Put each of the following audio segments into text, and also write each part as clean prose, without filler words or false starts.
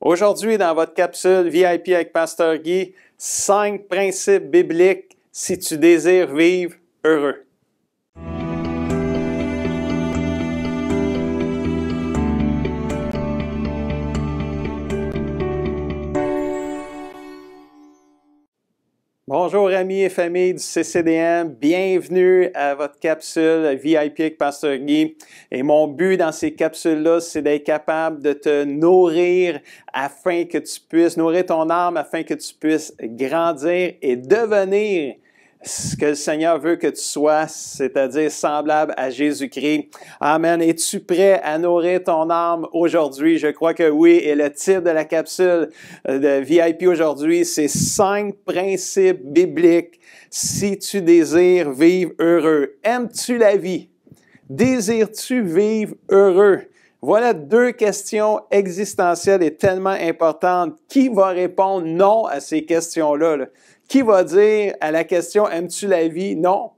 Aujourd'hui, dans votre capsule VIP avec Pasteur Guy, 5 principes bibliques si tu désires vivre heureux. Bonjour amis et familles du CCDM, bienvenue à votre capsule VIP avec Pasteur Guy. Et mon but dans ces capsules-là, c'est d'être capable de te nourrir afin que tu puisses nourrir ton âme, afin que tu puisses grandir et devenir ce que le Seigneur veut que tu sois, c'est-à-dire semblable à Jésus-Christ. Amen. Es-tu prêt à nourrir ton âme aujourd'hui? Je crois que oui. Et le titre de la capsule de VIP aujourd'hui, c'est 5 principes bibliques si tu désires vivre heureux. Aimes-tu la vie? Désires-tu vivre heureux? Voilà 2 questions existentielles et tellement importantes. Qui va répondre non à ces questions-là, là? Qui va dire à la question « Aimes-tu la vie? » Non.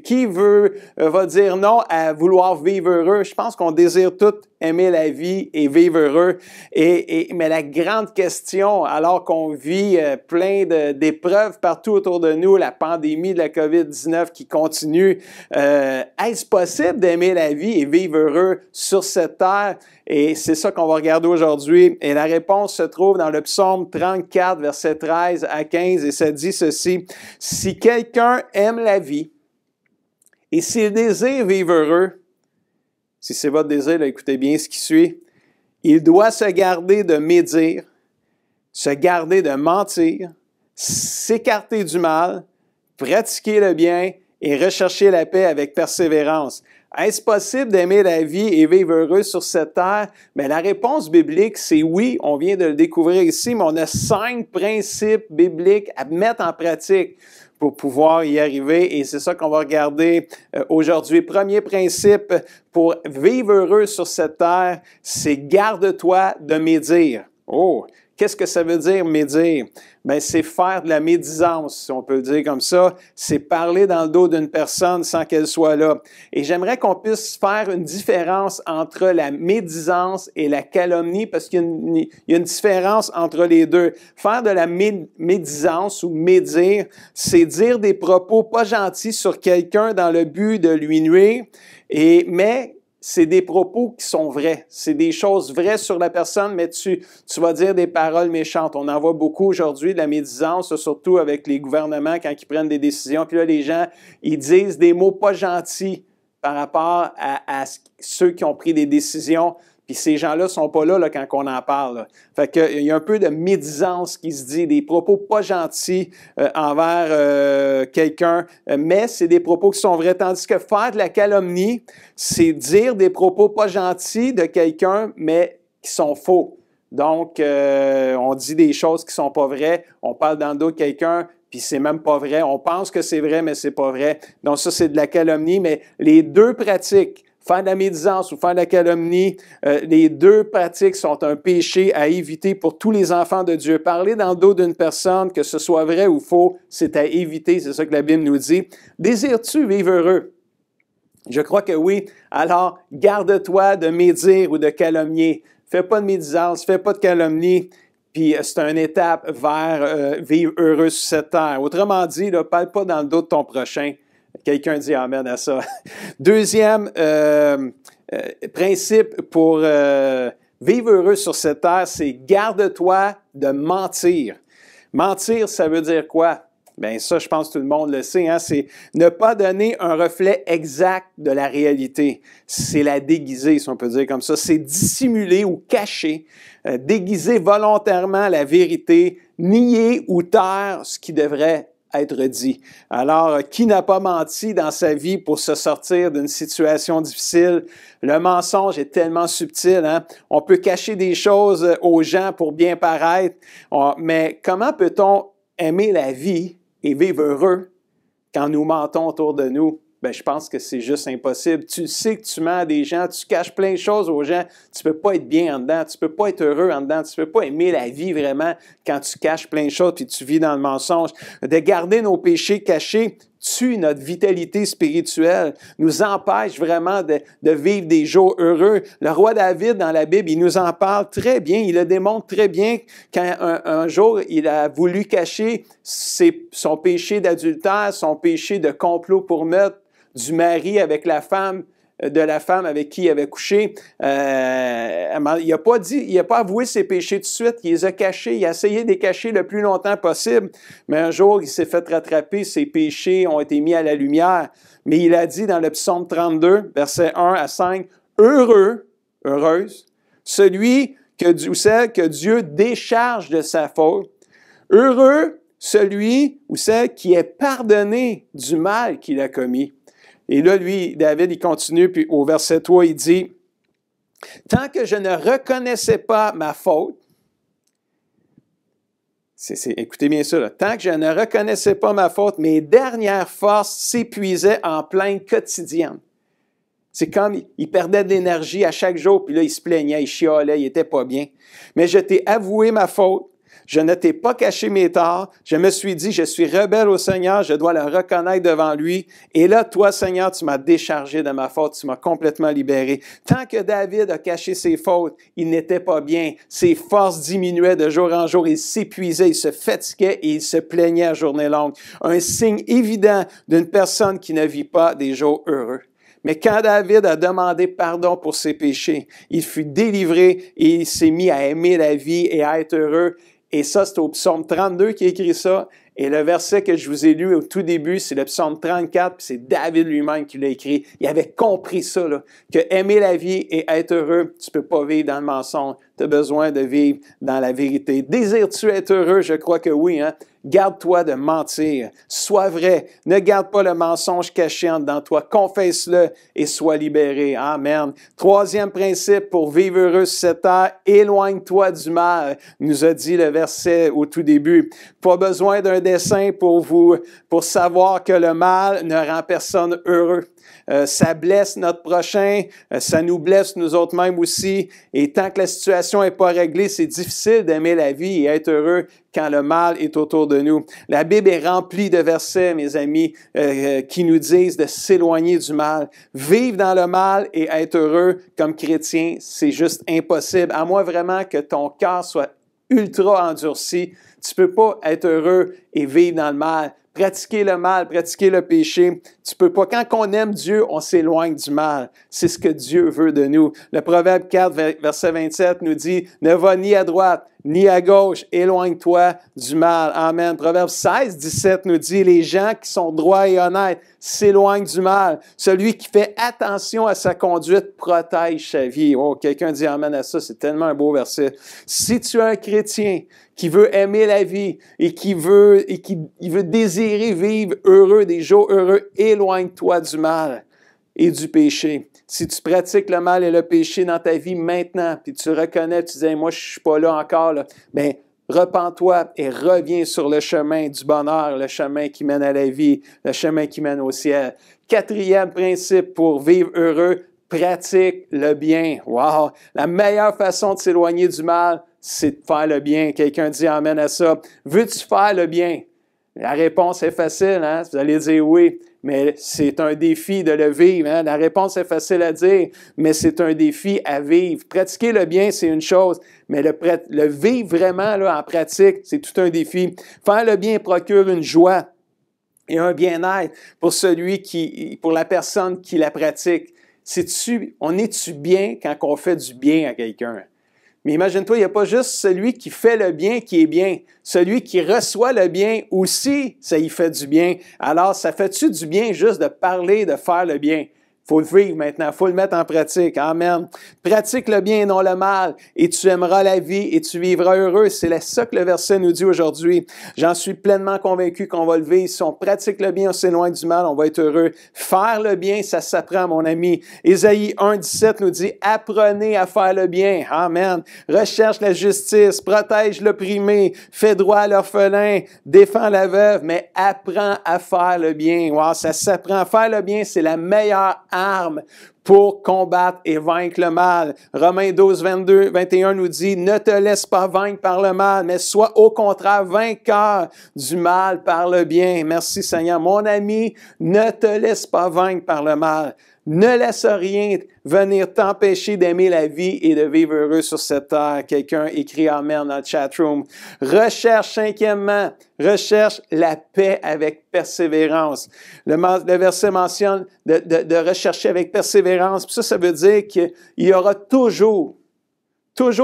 Qui va dire non à vouloir vivre heureux? Je pense qu'on désire tous aimer la vie et vivre heureux. Mais la grande question, alors qu'on vit plein d'épreuves partout autour de nous, la pandémie de la COVID-19 qui continue, est-ce possible d'aimer la vie et vivre heureux sur cette terre? Et c'est ça qu'on va regarder aujourd'hui. Et la réponse se trouve dans le psaume 34, versets 13 à 15, et ça dit ceci: « Si quelqu'un aime la vie, et s'il désire vivre heureux, si c'est votre désir, là, écoutez bien ce qui suit, il doit se garder de médire, se garder de mentir, s'écarter du mal, pratiquer le bien et rechercher la paix avec persévérance. » Est-ce possible d'aimer la vie et vivre heureux sur cette terre? Bien, la réponse biblique, c'est oui. On vient de le découvrir ici, mais on a 5 principes bibliques à mettre en pratique pour pouvoir y arriver. Et c'est ça qu'on va regarder aujourd'hui. Premier principe pour vivre heureux sur cette terre, c'est garde-toi de médire. Oh! Qu'est-ce que ça veut dire médire? Bien, c'est faire de la médisance, si on peut le dire comme ça. C'est parler dans le dos d'une personne sans qu'elle soit là. Et j'aimerais qu'on puisse faire une différence entre la médisance et la calomnie, parce qu'il y a une différence entre les deux. Faire de la médisance ou médire, c'est dire des propos pas gentils sur quelqu'un dans le but de lui nuire, mais c'est des propos qui sont vrais. C'est des choses vraies sur la personne, mais tu vas dire des paroles méchantes. On en voit beaucoup aujourd'hui de la médisance, surtout avec les gouvernements quand ils prennent des décisions. Puis là, les gens, ils disent des mots pas gentils par rapport à ceux qui ont pris des décisions. Puis ces gens-là ne sont pas là, quand on en parle. Là. Fait qu'il y a un peu de médisance qui se dit, des propos pas gentils envers quelqu'un, mais c'est des propos qui sont vrais. Tandis que faire de la calomnie, c'est dire des propos pas gentils de quelqu'un, mais qui sont faux. Donc, on dit des choses qui sont pas vraies, on parle dans le dos de quelqu'un, puis c'est même pas vrai. On pense que c'est vrai, mais c'est pas vrai. Donc ça, c'est de la calomnie, mais les 2 pratiques, faire de la médisance ou faire de la calomnie, les 2 pratiques sont un péché à éviter pour tous les enfants de Dieu. Parler dans le dos d'une personne, que ce soit vrai ou faux, c'est à éviter, c'est ça que la Bible nous dit. Désires-tu vivre heureux? Je crois que oui. Alors, garde-toi de médire ou de calomnier. Fais pas de médisance, fais pas de calomnie. Puis c'est une étape vers vivre heureux sur cette terre. Autrement dit, ne parle pas dans le dos de ton prochain. Quelqu'un dit amen à ça. Deuxième principe pour vivre heureux sur cette terre, c'est garde-toi de mentir. Mentir, ça veut dire quoi? Bien, ça, je pense que tout le monde le sait, hein? C'est ne pas donner un reflet exact de la réalité. C'est la déguiser, si on peut dire comme ça. C'est dissimuler ou cacher, déguiser volontairement la vérité, nier ou taire ce qui devrait être dit. Alors, qui n'a pas menti dans sa vie pour se sortir d'une situation difficile? Le mensonge est tellement subtil, hein? On peut cacher des choses aux gens pour bien paraître, mais comment peut-on aimer la vie et vivre heureux quand nous mentons autour de nous? Bien, je pense que c'est juste impossible. Tu sais que tu mens à des gens, tu caches plein de choses aux gens, tu peux pas être bien en dedans, tu peux pas être heureux en dedans, tu peux pas aimer la vie vraiment quand tu caches plein de choses et tu vis dans le mensonge. De garder nos péchés cachés, tue notre vitalité spirituelle, nous empêche vraiment de vivre des jours heureux. Le roi David, dans la Bible, il nous en parle très bien, il le démontre très bien quand un jour, il a voulu cacher son péché d'adultère, son péché de complot pour meurtre du mari avec la femme, de la femme avec qui il avait couché. Il n'a pas avoué ses péchés tout de suite, il les a cachés, il a essayé de les cacher le plus longtemps possible, mais un jour, il s'est fait rattraper, ses péchés ont été mis à la lumière. Mais il a dit dans le psaume 32, versets 1 à 5, « Heureux, heureuse, celui ou celle que Dieu décharge de sa faute. Heureux, celui ou celle qui est pardonné du mal qu'il a commis. » Et là, lui, David, il continue, puis au verset 3, il dit, « Tant que je ne reconnaissais pas ma faute, » écoutez bien ça, là, « Tant que je ne reconnaissais pas ma faute, mes dernières forces s'épuisaient en plainte quotidienne. » C'est comme, il perdait de l'énergie à chaque jour, puis là, il se plaignait, il chialait, il était pas bien. « Mais je t'ai avoué ma faute. Je ne t'ai pas caché mes torts. Je me suis dit, je suis rebelle au Seigneur, je dois le reconnaître devant lui. Et là, toi, Seigneur, tu m'as déchargé de ma faute, tu m'as complètement libéré. » Tant que David a caché ses fautes, il n'était pas bien. Ses forces diminuaient de jour en jour, il s'épuisait, il se fatiguait et il se plaignait à journée longue. Un signe évident d'une personne qui ne vit pas des jours heureux. Mais quand David a demandé pardon pour ses péchés, il fut délivré et il s'est mis à aimer la vie et à être heureux. Et ça, c'est au psaume 32 qui écrit ça. Et le verset que je vous ai lu au tout début, c'est le psaume 34, puis c'est David lui-même qui l'a écrit. Il avait compris ça, là, que aimer la vie et être heureux, tu peux pas vivre dans le mensonge. Tu as besoin de vivre dans la vérité. Désires-tu être heureux? Je crois que oui, hein? Garde-toi de mentir. Sois vrai. Ne garde pas le mensonge caché en dedans toi. Confesse-le et sois libéré. Amen. Troisième principe pour vivre heureux sur cette terre, éloigne-toi du mal, nous a dit le verset au tout début. Pas besoin d'un dessin pour savoir que le mal ne rend personne heureux. Ça blesse notre prochain, ça nous blesse nous autres mêmes aussi. Et tant que la situation n'est pas réglée, c'est difficile d'aimer la vie et être heureux quand le mal est autour de nous. La Bible est remplie de versets, mes amis, qui nous disent de s'éloigner du mal. Vivre dans le mal et être heureux comme chrétien, c'est juste impossible. À moins vraiment que ton cœur soit ultra endurci, tu peux pas être heureux et vivre dans le mal. Pratiquer le mal, pratiquer le péché, tu peux pas. Quand on aime Dieu, on s'éloigne du mal. C'est ce que Dieu veut de nous. Le Proverbe 4, verset 27 nous dit, « Ne va ni à droite, ni à gauche, éloigne-toi du mal. » Amen. Proverbe 16, 17 nous dit, « Les gens qui sont droits et honnêtes s'éloignent du mal. Celui qui fait attention à sa conduite protège sa vie. » Oh, quelqu'un dit amen à ça, c'est tellement un beau verset. Si tu es un chrétien qui veut aimer la vie et qui veut désirer vivre heureux, des jours heureux, éloigne-toi du mal et du péché. Si tu pratiques le mal et le péché dans ta vie maintenant, puis tu reconnais, tu dis, moi, je suis pas là encore, là, bien, repens-toi et reviens sur le chemin du bonheur, le chemin qui mène à la vie, le chemin qui mène au ciel. Quatrième principe pour vivre heureux, pratique le bien. Wow! La meilleure façon de s'éloigner du mal, c'est de faire le bien. Quelqu'un dit amen à ça. Veux-tu faire le bien? La réponse est facile, hein? Vous allez dire oui, mais c'est un défi de le vivre. Hein? La réponse est facile à dire, mais c'est un défi à vivre. Pratiquer le bien, c'est une chose, mais le vivre vraiment là, en pratique, c'est tout un défi. Faire le bien procure une joie et un bien-être pour la personne qui la pratique. On est-tu bien quand on fait du bien à quelqu'un? Mais imagine-toi, il n'y a pas juste celui qui fait le bien qui est bien. Celui qui reçoit le bien aussi, ça y fait du bien. Alors, ça fait-tu du bien juste de parler, de faire le bien? Il faut le vivre maintenant, il faut le mettre en pratique. Amen. Pratique le bien et non le mal, et tu aimeras la vie et tu vivras heureux. C'est ça que le verset nous dit aujourd'hui. J'en suis pleinement convaincu qu'on va le vivre. Si on pratique le bien, on s'éloigne du mal, on va être heureux. Faire le bien, ça s'apprend, mon ami. Ésaïe 1, 17 nous dit, apprenez à faire le bien. Amen. Recherche la justice, protège l'opprimé, fais droit à l'orphelin, défends la veuve, mais apprends à faire le bien. Wow, ça s'apprend. Faire le bien, c'est la meilleure arme pour combattre et vaincre le mal. Romains 12, 22, 21 nous dit, « Ne te laisse pas vaincre par le mal, mais sois au contraire vainqueur du mal par le bien. » Merci Seigneur. Mon ami, ne te laisse pas vaincre par le mal. Ne laisse rien venir t'empêcher d'aimer la vie et de vivre heureux sur cette terre. Quelqu'un écrit Amen dans le chatroom. Recherche, cinquièmement, recherche la paix avec persévérance. Le verset mentionne de rechercher avec persévérance. Puis ça veut dire qu'il y aura toujours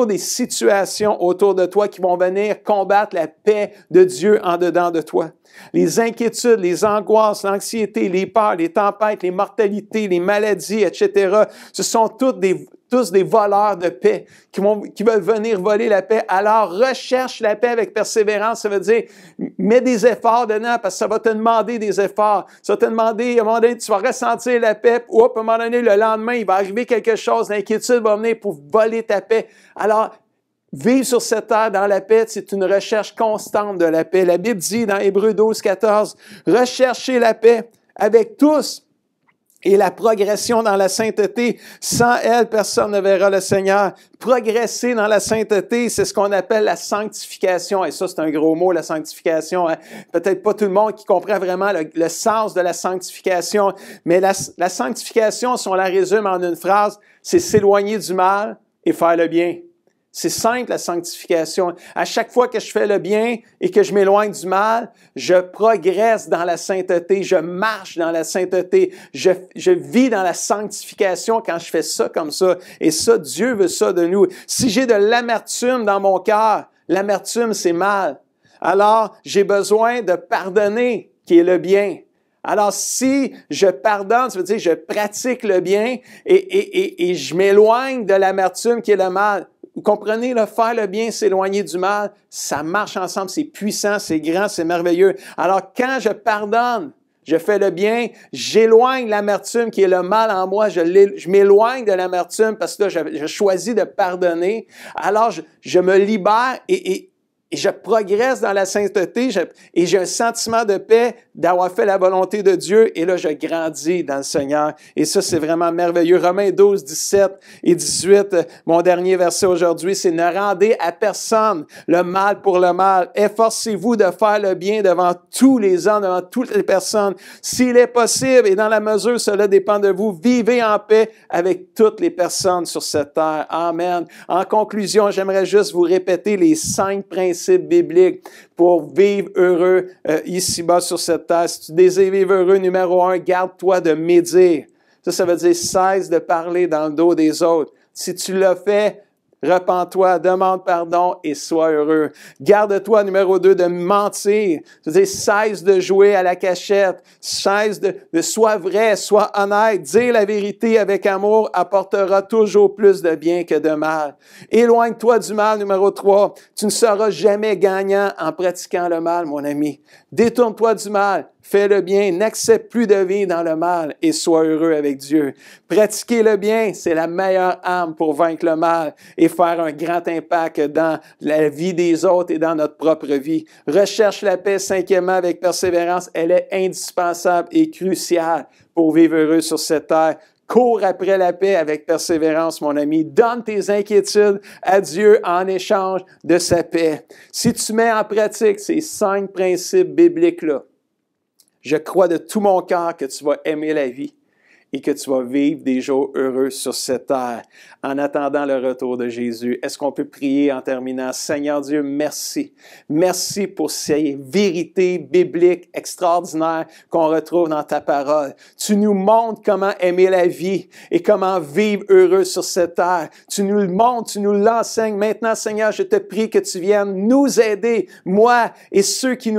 des situations autour de toi qui vont venir combattre la paix de Dieu en dedans de toi. Les inquiétudes, les angoisses, l'anxiété, les peurs, les tempêtes, les mortalités, les maladies, etc. Ce sont tous des voleurs de paix qui veulent venir voler la paix. Alors, recherche la paix avec persévérance. Ça veut dire, mets des efforts dedans parce que ça va te demander des efforts. Ça va te demander, à un moment donné, tu vas ressentir la paix. Ou à un moment donné, le lendemain, il va arriver quelque chose. L'inquiétude va venir pour voler ta paix. Alors, vivre sur cette terre dans la paix, c'est une recherche constante de la paix. La Bible dit dans Hébreux 12, 14, « Recherchez la paix avec tous et la progression dans la sainteté. Sans elle, personne ne verra le Seigneur. » Progresser dans la sainteté, c'est ce qu'on appelle la sanctification. Et ça, c'est un gros mot, la sanctification. Hein? Peut-être pas tout le monde qui comprend vraiment le sens de la sanctification. Mais la sanctification, si on la résume en une phrase, c'est s'éloigner du mal et faire le bien. C'est simple, la sanctification. À chaque fois que je fais le bien et que je m'éloigne du mal, je progresse dans la sainteté, je marche dans la sainteté, je vis dans la sanctification quand je fais ça comme ça. Et ça, Dieu veut ça de nous. Si j'ai de l'amertume dans mon cœur, l'amertume, c'est mal. Alors, j'ai besoin de pardonner, qui est le bien. Alors, si je pardonne, ça veut dire que je pratique le bien et je m'éloigne de l'amertume qui est le mal. Vous comprenez, là, faire le bien, s'éloigner du mal, ça marche ensemble, c'est puissant, c'est grand, c'est merveilleux. Alors, quand je pardonne, je fais le bien, j'éloigne l'amertume qui est le mal en moi, je m'éloigne de l'amertume parce que là, je choisis de pardonner. Alors, je me libère et je progresse dans la sainteté et j'ai un sentiment de paix d'avoir fait la volonté de Dieu et là, je grandis dans le Seigneur. Et ça, c'est vraiment merveilleux. Romains 12, 17 et 18, mon dernier verset aujourd'hui, c'est « Ne rendez à personne le mal pour le mal. Efforcez-vous de faire le bien devant tous les hommes, devant toutes les personnes. S'il est possible et dans la mesure cela dépend de vous, vivez en paix avec toutes les personnes sur cette terre. » Amen. En conclusion, j'aimerais juste vous répéter les 5 principes bibliques pour vivre heureux ici-bas sur cette terre. Si tu désires vivre heureux, numéro 1, garde-toi de médire. Ça veut dire cesse de parler dans le dos des autres. Si tu l'as fait, repens-toi, demande pardon et sois heureux. Garde-toi, numéro 2, de mentir. C'est-à-dire, cesse de jouer à la cachette. Cesse de sois vrai, sois honnête. Dire la vérité avec amour apportera toujours plus de bien que de mal. Éloigne-toi du mal, numéro 3. Tu ne seras jamais gagnant en pratiquant le mal, mon ami. Détourne-toi du mal. Fais le bien, n'accepte plus de vie dans le mal et sois heureux avec Dieu. Pratiquer le bien, c'est la meilleure arme pour vaincre le mal et faire un grand impact dans la vie des autres et dans notre propre vie. Recherche la paix, cinquièmement, avec persévérance. Elle est indispensable et cruciale pour vivre heureux sur cette terre. Cours après la paix avec persévérance, mon ami. Donne tes inquiétudes à Dieu en échange de sa paix. Si tu mets en pratique ces 5 principes bibliques-là, je crois de tout mon cœur que tu vas aimer la vie et que tu vas vivre des jours heureux sur cette terre en attendant le retour de Jésus. Est-ce qu'on peut prier en terminant? Seigneur Dieu, merci. Merci pour ces vérités bibliques extraordinaires qu'on retrouve dans ta parole. Tu nous montres comment aimer la vie et comment vivre heureux sur cette terre. Tu nous le montres, tu nous l'enseignes. Maintenant, Seigneur, je te prie que tu viennes nous aider, moi et ceux qui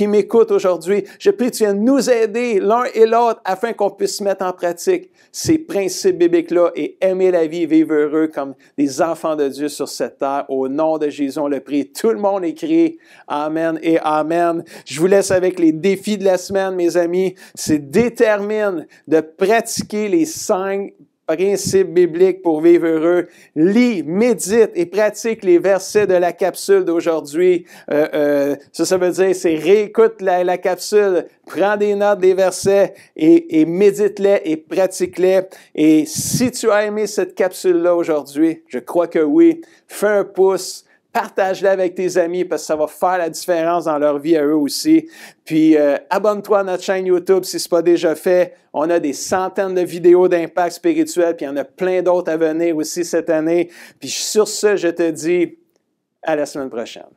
m'écoutent aujourd'hui. Je prie que tu viennes nous aider l'un et l'autre afin qu'on puisse mettre en pratique ces principes bibliques-là et aimer la vie et vivre heureux comme des enfants de Dieu sur cette terre. Au nom de Jésus, on le prie. Tout le monde écrit Amen et Amen. Je vous laisse avec les défis de la semaine, mes amis. C'est détermine de pratiquer les 5 principes bibliques pour vivre heureux. Lis, médite et pratique les versets de la capsule d'aujourd'hui. Ça veut dire, c'est réécoute la capsule, prends des notes des versets et médite-les et pratique-les. Et si tu as aimé cette capsule-là aujourd'hui, je crois que oui, fais un pouce. Partage-la avec tes amis parce que ça va faire la différence dans leur vie à eux aussi. Puis, abonne-toi à notre chaîne YouTube si ce n'est pas déjà fait. On a des centaines de vidéos d'impact spirituel, puis il y en a plein d'autres à venir aussi cette année. Puis sur ce, je te dis à la semaine prochaine.